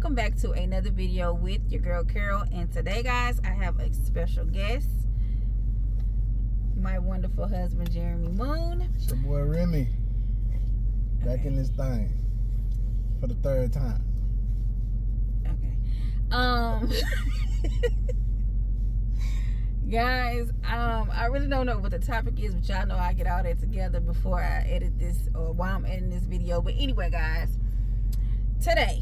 welcome back to another video with your girl Carol. And today, guys, I have a special guest, my wonderful husband Jeremy Moon. It's your boy Remy, back in this thing for the third time. Okay. Guys, I really don't know what the topic is, but y'all know I get all that together before I edit this, or while I'm editing this video. But anyway, guys, today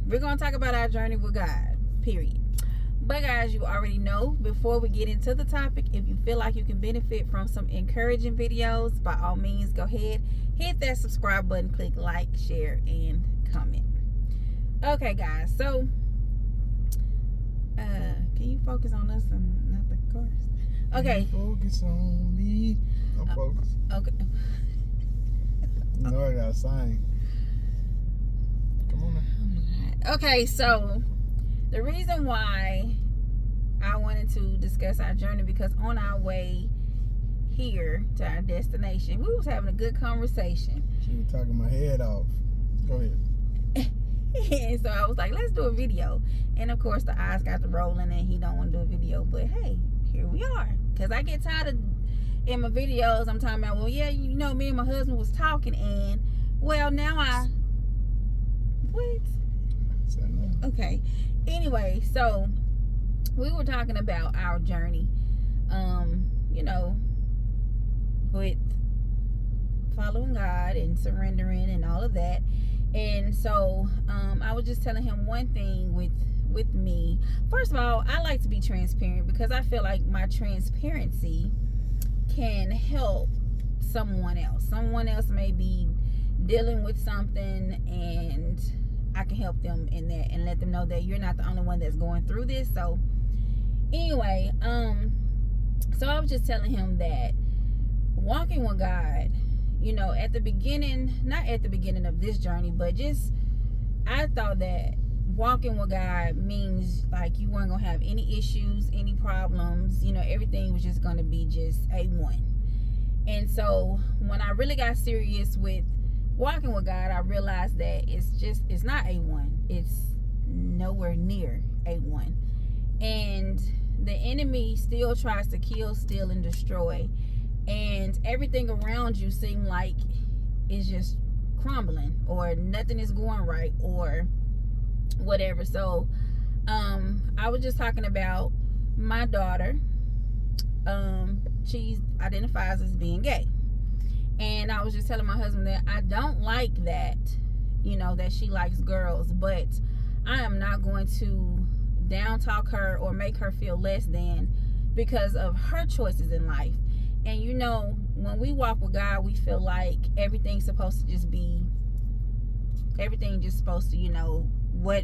we're going to talk about our journey with God, period. But guys, you already know, before we get into the topic, if you feel like you can benefit from some encouraging videos, by all means, go ahead, hit that subscribe button, click like, share, and comment. Okay, guys, so can you focus on us and not the chorus? Okay. Focus on me. I'm focused. Okay. You know I gotta sing. Come on now. Okay, so the reason why I wanted to discuss our journey, because on our way here to our destination, we was having a good conversation. She was talking my head off. Go ahead. And so I was like, let's do a video. And of course the eyes got to rolling and he don't want to do a video, but hey, here we are. Because I get tired of, in my videos, I'm talking about, well, yeah, you know, me and my husband was talking, and well, now what? Okay. Anyway, so we were talking about our journey, you know, with following God and surrendering and all of that. And so I was just telling him one thing with me. First of all, I like to be transparent because I feel like my transparency can help someone else. Someone else may be dealing with something, and I can help them in that and let them know that you're not the only one that's going through this. So anyway, so I was just telling him that walking with God, you know, at the beginning, not at the beginning of this journey, but just, I thought that walking with God means like you weren't gonna have any issues, any problems, you know, everything was just gonna be just A1. And so when I really got serious with walking with God, I realized that it's not A1. It's nowhere near A1. And the enemy still tries to kill, steal, and destroy. And everything around you seems like it's just crumbling, or nothing is going right, or whatever. So I was just talking about my daughter. She identifies as being gay, and I was just telling my husband that I don't like that, you know, that she likes girls, but I am not going to down talk her or make her feel less than because of her choices in life. And you know, when we walk with God, we feel like everything's supposed to just be, you know, what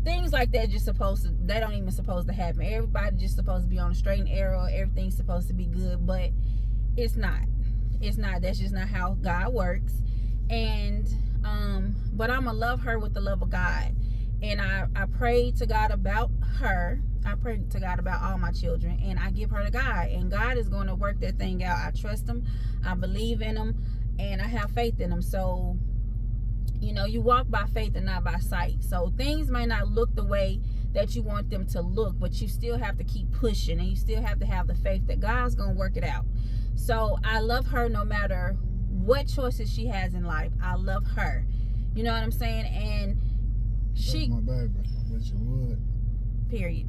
things like that just supposed to, they don't even supposed to happen. Everybody just supposed to be on a straight and narrow. Everything's supposed to be good, but it's not. It's not. That's just not how God works. And but I'm gonna love her with the love of God. And I pray to God about her. I pray to God about all my children, and I give her to God, and God is going to work that thing out. I trust him, I believe in him, and I have faith in him. So, you know, you walk by faith and not by sight. So things may not look the way that you want them to look, but you still have to keep pushing, and you still have to have the faith that God's going to work it out. So I love her no matter what choices she has in life. I love her. You know what I'm saying? And she, that's my baby. I wish you would. Period.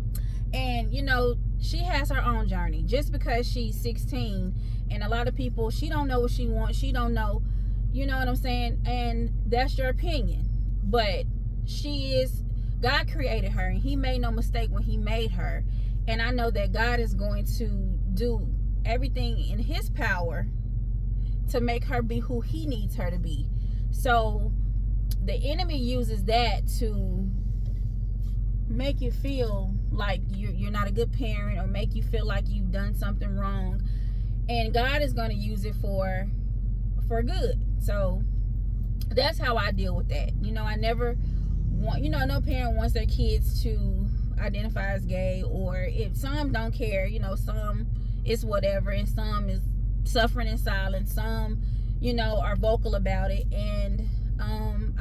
And you know, she has her own journey. Just because she's 16, and a lot of people, she don't know what she wants, she don't know, you know what I'm saying, and that's your opinion. But God created her, and he made no mistake when he made her. And I know that God is going to do everything in his power to make her be who he needs her to be. So the enemy uses that to make you feel like you're not a good parent, or make you feel like you've done something wrong, and God is going to use it for good. So that's how I deal with that. You know, I never want, you know, no parent wants their kids to identify as gay, or if some don't care, you know, some it's whatever, and some is suffering in silence, some, you know, are vocal about it. And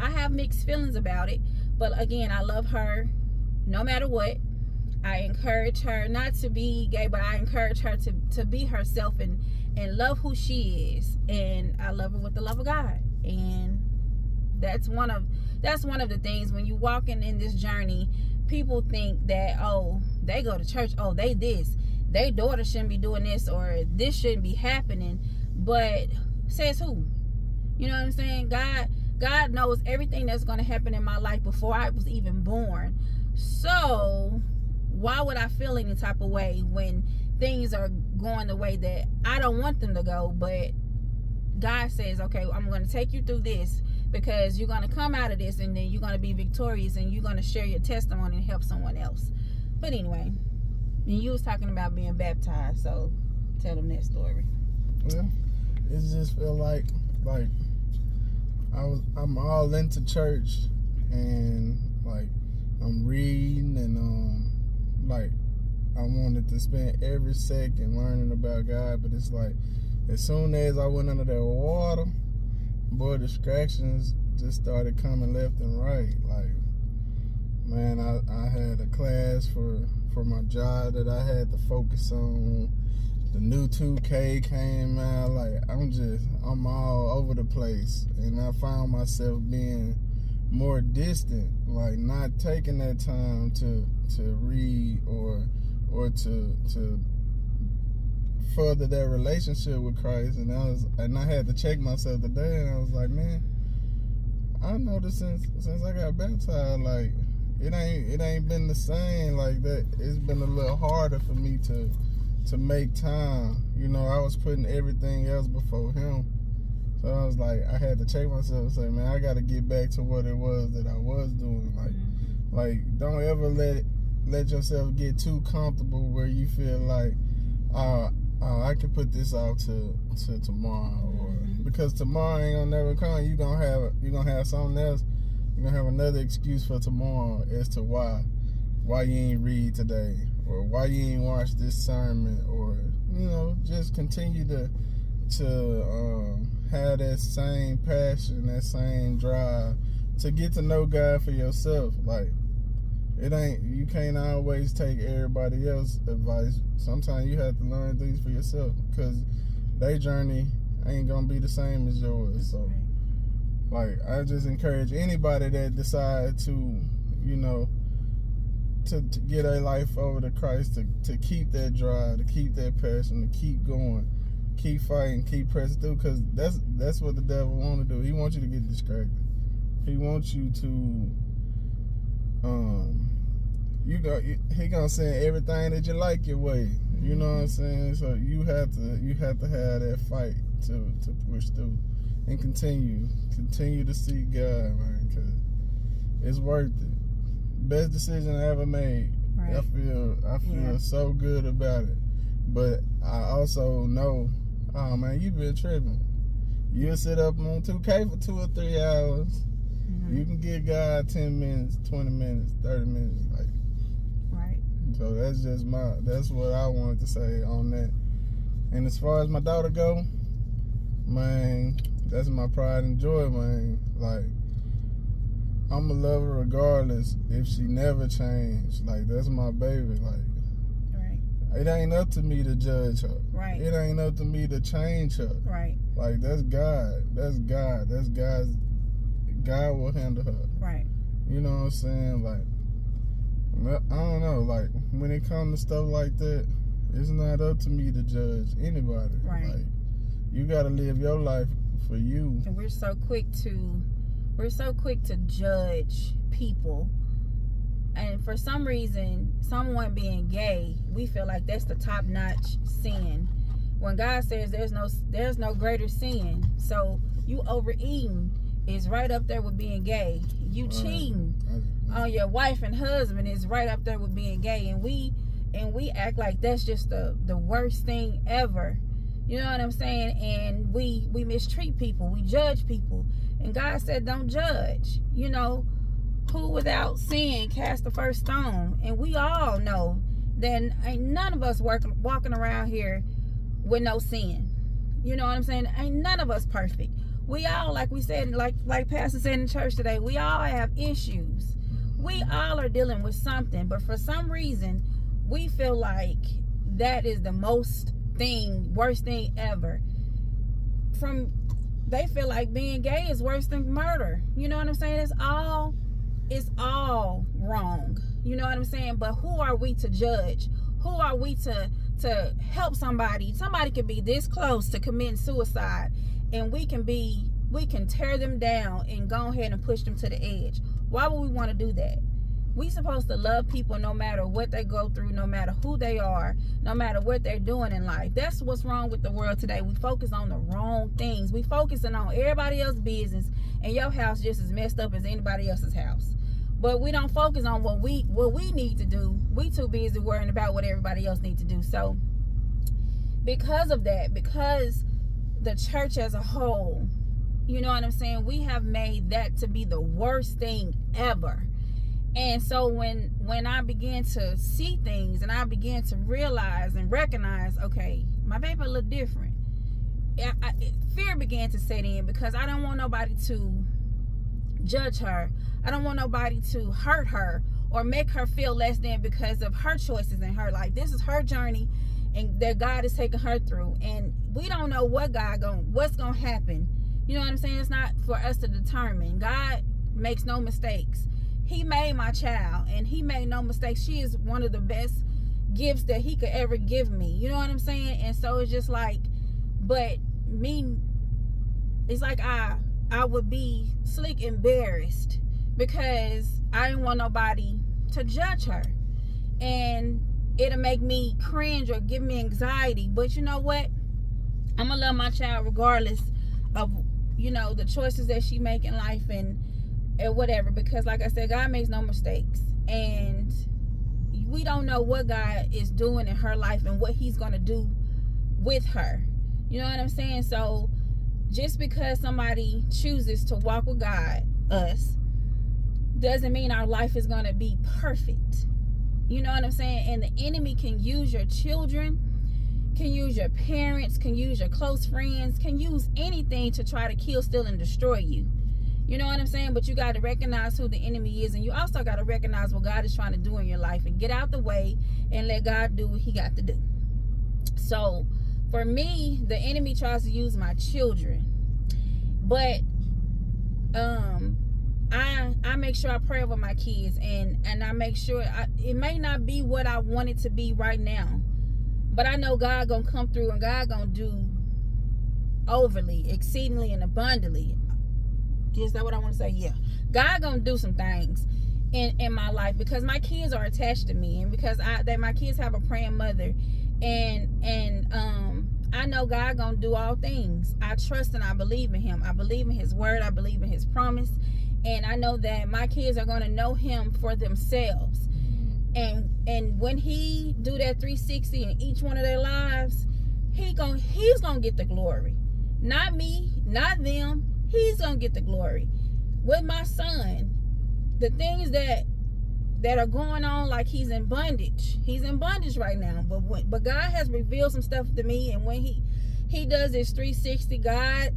I have mixed feelings about it, But again, I love her no matter what. I encourage her not to be gay, but I encourage her to be herself and love who she is. And I love her with the love of God. And that's one of the things when you walking in this journey, people think that, oh, they go to church, oh, they this, their daughter shouldn't be doing this, or this shouldn't be happening. But says who? You know what I'm saying? God knows everything that's going to happen in my life before I was even born. So why would I feel any type of way when things are going the way that I don't want them to go? But God says, okay, I'm going to take you through this because you're going to come out of this, and then you're going to be victorious, and you're going to share your testimony and help someone else. But anyway, and you was talking about being baptized, so tell them that story. Yeah, it just feel like I'm all into church, and like I'm reading, and like I wanted to spend every second learning about God, but it's like as soon as I went under that water, boy, distractions just started coming left and right. Like, man, I had a class for my job that I had to focus on. The new 2K came out. Like, I'm all over the place, and I found myself being more distant, like not taking that time to read or to further that relationship with Christ. And I had to check myself today, and I was like, man, I noticed since I got baptized, like it ain't been the same like that. It's been a little harder for me to make time. You know, I was putting everything else before him. So I was like, I had to check myself and say, man, I got to get back to what it was that I was doing. Like don't ever let yourself get too comfortable where you feel like, I can put this off to tomorrow, or because tomorrow ain't gonna never come. You're gonna have something else. You're gonna have another excuse for tomorrow as to why you ain't read today, or why you ain't watch this sermon, or just continue to have that same passion, that same drive to get to know God for yourself. Like, you can't always take everybody else's advice. Sometimes you have to learn things for yourself, because their journey ain't gonna be the same as yours. So, like, I just encourage anybody that decide to get their life over to Christ, to keep that drive, to keep that passion, to keep going, keep fighting, keep pressing through, because that's what the devil want to do. He wants you to get distracted. He wants you to he gonna send everything that you like your way. You know what I'm saying? So you have to have that fight to push through and continue to seek God, man, because it's worth it. Best decision I ever made. Right. I feel so good about it. But I also know, oh man, you been tripping. You'll sit up on 2K for 2 or 3 hours. You can give God 10 minutes, 20 minutes, 30 minutes, like. Right. So that's what I wanted to say on that. And as far as my daughter go, man, that's my pride and joy, man. Like, I'ma love her regardless if she never changed. Like, that's my baby. Like, right. It ain't up to me to judge her. Right. It ain't up to me to change her. Right. Like, that's God. That's God. That's God's. God will handle her. Right. You know what I'm saying? Like, I don't know. Like, when it comes to stuff like that, it's not up to me to judge anybody. Right. Like, you got to live your life for you. And we're so quick to judge people. And for some reason, someone being gay, we feel like that's the top-notch sin. When God says there's no greater sin. So you overeating is right up there with being gay. You cheating on your wife and husband is right up there with being gay. And we act like that's just the worst thing ever. You know what I'm saying? And we mistreat people. We judge people. And God said, don't judge. Who without sin cast the first stone? And we all know that ain't none of us walking around here with no sin. You know what I'm saying? Ain't none of us perfect. We all, like we said, like Pastor said in church today, we all have issues. We all are dealing with something, but for some reason, we feel like that is the worst thing ever. They feel like being gay is worse than murder. You know what I'm saying? It's all wrong. You know what I'm saying? But who are we to judge? Who are we to help somebody? Somebody could be this close to committing suicide, and we can tear them down and go ahead and push them to the edge. Why would we want to do that? We supposed to love people no matter what they go through, no matter who they are, no matter what they're doing in life. That's what's wrong with the world today. We focus on the wrong things. We focusing on everybody else's business, and your house just as messed up as anybody else's house. But we don't focus on what we need to do. We too busy worrying about what everybody else needs to do. So because of that, because the church as a whole, you know what I'm saying, we have made that to be the worst thing ever. And so when I began to see things and I began to realize and recognize, okay, my baby a little different, fear began to set in, because I don't want nobody to judge her. I don't want nobody to hurt her or make her feel less than because of her choices in her life. This is her journey, and that God is taking her through, and we don't know what's gonna happen. You know what I'm saying? It's not for us to determine. God makes no mistakes. He made my child, and he made no mistakes. She is one of the best gifts that he could ever give me. You know what I'm saying? And so it's just like, but me, it's like I would be slick embarrassed because I didn't want nobody to judge her, and it'll make me cringe or give me anxiety. But you know what? I'm gonna love my child regardless of, you know, the choices that she make in life and whatever, because like I said, God makes no mistakes, and we don't know what God is doing in her life and what he's gonna do with her. You know what I'm saying? So just because somebody chooses to walk with God, us, doesn't mean our life is gonna be perfect. You know what I'm saying? And the enemy can use your children, can use your parents, can use your close friends, can use anything to try to kill, steal, and destroy you. You know what I'm saying? But you got to recognize who the enemy is, and you also got to recognize what God is trying to do in your life, and get out the way and let God do what he got to do. So for me, the enemy tries to use my children, but I make sure I pray over my kids, and I make sure it may not be what I want it to be right now, but I know God gonna come through, and God gonna do overly, exceedingly, and abundantly. Is that what I want to say? Yeah. God gonna do some things in my life, because my kids are attached to me, and because my kids have a praying mother, and I know God gonna do all things. I trust and I believe in him. I believe in his word. I believe in his promise, and I know that my kids are gonna know him for themselves. And when he do that 360 in each one of their lives, he's gonna get the glory, not me, not them. He's gonna get the glory. With my son, the things that are going on, like he's in bondage right now, but God has revealed some stuff to me, and when he does this 360, God,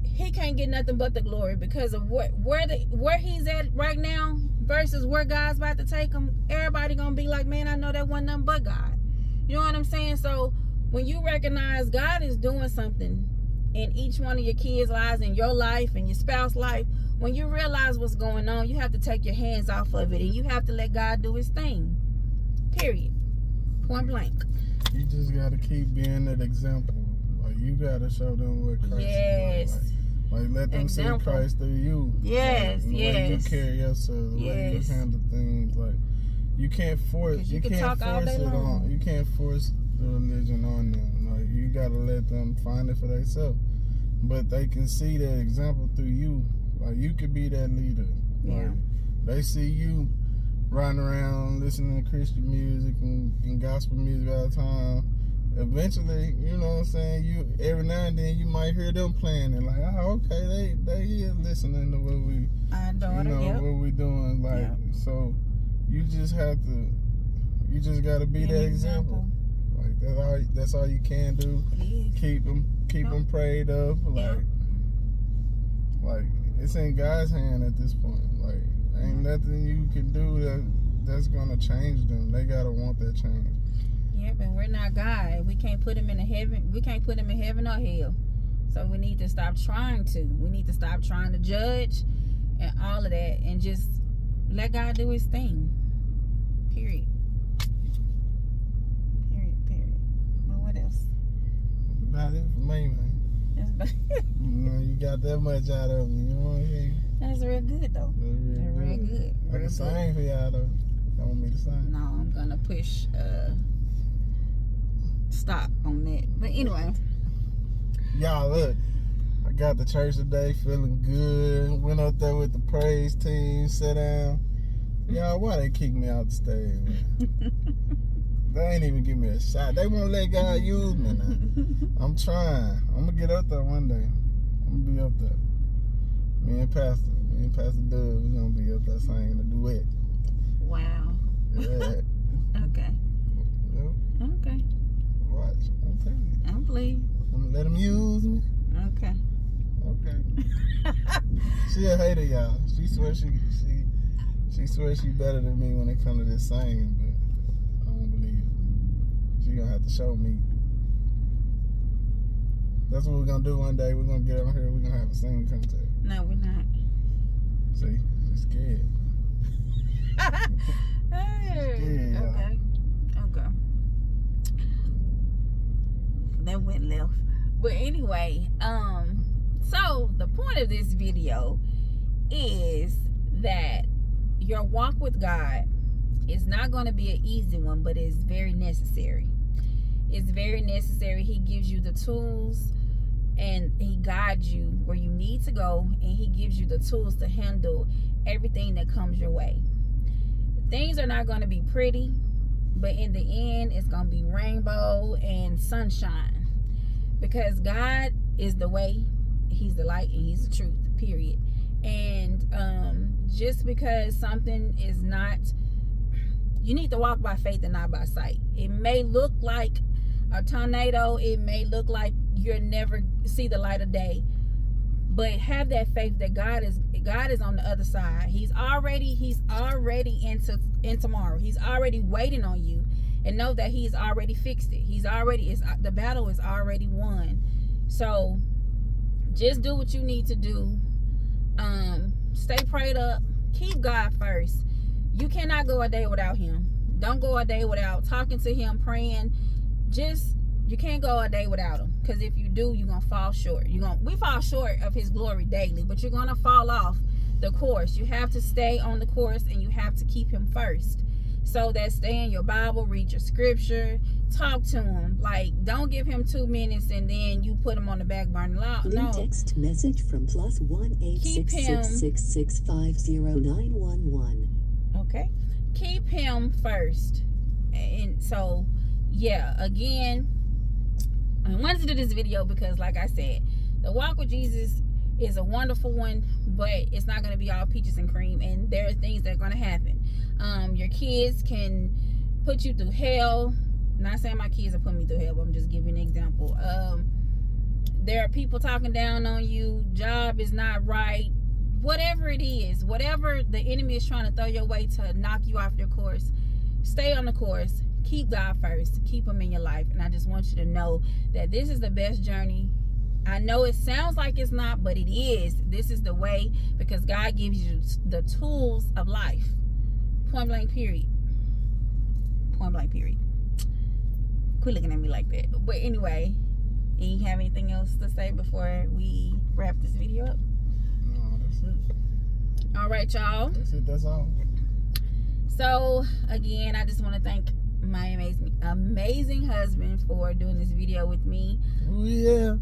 he can't get nothing but the glory, because of where he's at right now versus where God's about to take him. Everybody gonna be like, man, I know that wasn't nothing but God. You know what I'm saying? So when you recognize God is doing something in each one of your kids' lives, in your life, and your spouse's life, when you realize what's going on, you have to take your hands off of it, and you have to let God do his thing. Period. Point blank. You just gotta keep being that example. Like, you gotta show them what Christ is like let them see Christ through you. Yes, like, the way you carry yourself, the way you handle things. Like, you can't force you can't force it on. You can't force the religion on them. Like, you gotta let them find it for themselves. But they can see that example through you. Like, you could be that leader. Yeah. Like, they see you riding around listening to Christian music and gospel music all the time. Eventually, you know what I'm saying, you every now and then you might hear them playing and like, oh, okay, they is listening to what we what we doing. Like, so you just gotta be that example. Like, that's all you can do. Keep them prayed up. Like it's in God's hand at this point. Like, Ain't nothing you can do that's gonna change them. They gotta want that change. Yeah, but we're not God. We can't put him in heaven. We can't put him in heaven or hell. So we need to stop trying to. We need to stop trying to judge and all of that, and just let God do his thing. Period. But what else? About it for me, man. You got that much out of me. You know what I'm saying? That's real good though. That's real good. I can sing for y'all though. Y'all want me to sing? No, I'm gonna push stop on that. But anyway. Y'all look. I got to church today feeling good. Went up there with the praise team, sat down. Y'all, why they kick me out the stage, man? They ain't even give me a shot. They won't let God use me now. I'm trying. I'm gonna get up there one day. I'm gonna be up there. Me and Pastor Doug, we're gonna be up there singing a duet. Wow. Yeah. Okay. Yep. Okay. Watch. I'm telling you. I'm pleased. I'm gonna let them use me. Okay. She a hater, y'all. She swears she better than me when it comes to this singing, but I don't believe it. She gonna have to show me. That's what we're gonna do one day. We're gonna get on here. We're gonna have a singing contest. No, we're not. See, she's scared. Hey. Okay. That went left. But anyway, so the point of this video is that your walk with God is not going to be an easy one, but it's very necessary. It's very necessary. He gives you the tools and he guides you where you need to go, and he gives you the tools to handle everything that comes your way. Things are not going to be pretty, but in the end, it's going to be rainbow and sunshine. Because God is the way, he's the light, and he's the truth, period. And just because something is not, you need to walk by faith and not by sight. It may look like a tornado. It may look like you'll never see the light of day. But have that faith that God is on the other side. He's already in tomorrow. He's already waiting on you. And know that he's already fixed it. The battle is already won. So just do what you need to do. Stay prayed up. Keep God first. You cannot go a day without him. Don't go a day without talking to him, praying. You can't go a day without him. Because if you do, you're going to fall short. We fall short of his glory daily, but you're going to fall off the course. You have to stay on the course, and you have to keep him first. So that stay in your Bible, read your scripture, talk to him. Like, don't give him 2 minutes and then you put him on the back burner. No. Text message from +1 866650911. Okay. Keep him first. And so, yeah, again, I wanted to do this video because, like I said, the walk with Jesus is a wonderful one, but it's not going to be all peaches and cream, and there are things that are going to happen. Your kids can put you through hell. Not saying my kids are putting me through hell, but I'm just giving an example. There are people talking down on you. Job is not right. Whatever it is, whatever the enemy is trying to throw your way to knock you off your course, stay on the course. Keep God first. Keep him in your life. And I just want you to know that this is the best journey. I know it sounds like it's not, but it is. This is the way, because God gives you the tools of life. Point blank, period. Point blank, period. Quit looking at me like that. But anyway, you have anything else to say before we wrap this video up? No, that's it. All right, y'all. That's it. That's all. So, again, I just want to thank my amazing husband for doing this video with me. Oh, yeah.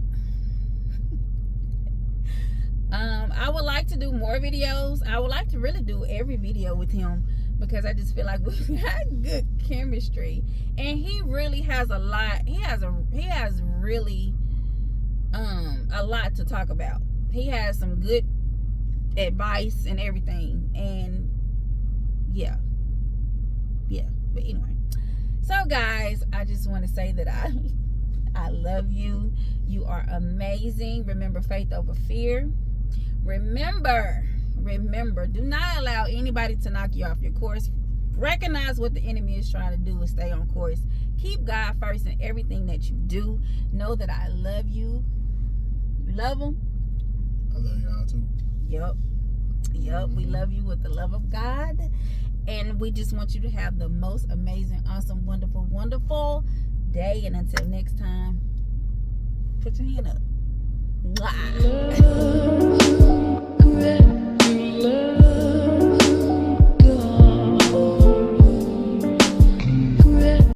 I would like to do more videos. I would like to really do every video with him, because I just feel like we've got good chemistry, and he really has a lot. He has really a lot to talk about. He has some good advice and everything, and yeah. But anyway, so guys, I just want to say that I love you. You are amazing. Remember, faith over fear. Remember, do not allow anybody anybody to knock you off your course. Recognize what the enemy is trying to do and stay on course. Keep God first in everything that you do. Know that I love you. You love him? I love y'all too. Yep. We love you with the love of God. And we just want you to have the most amazing, awesome, wonderful, wonderful day. And until next time, put your hand up. Mwah.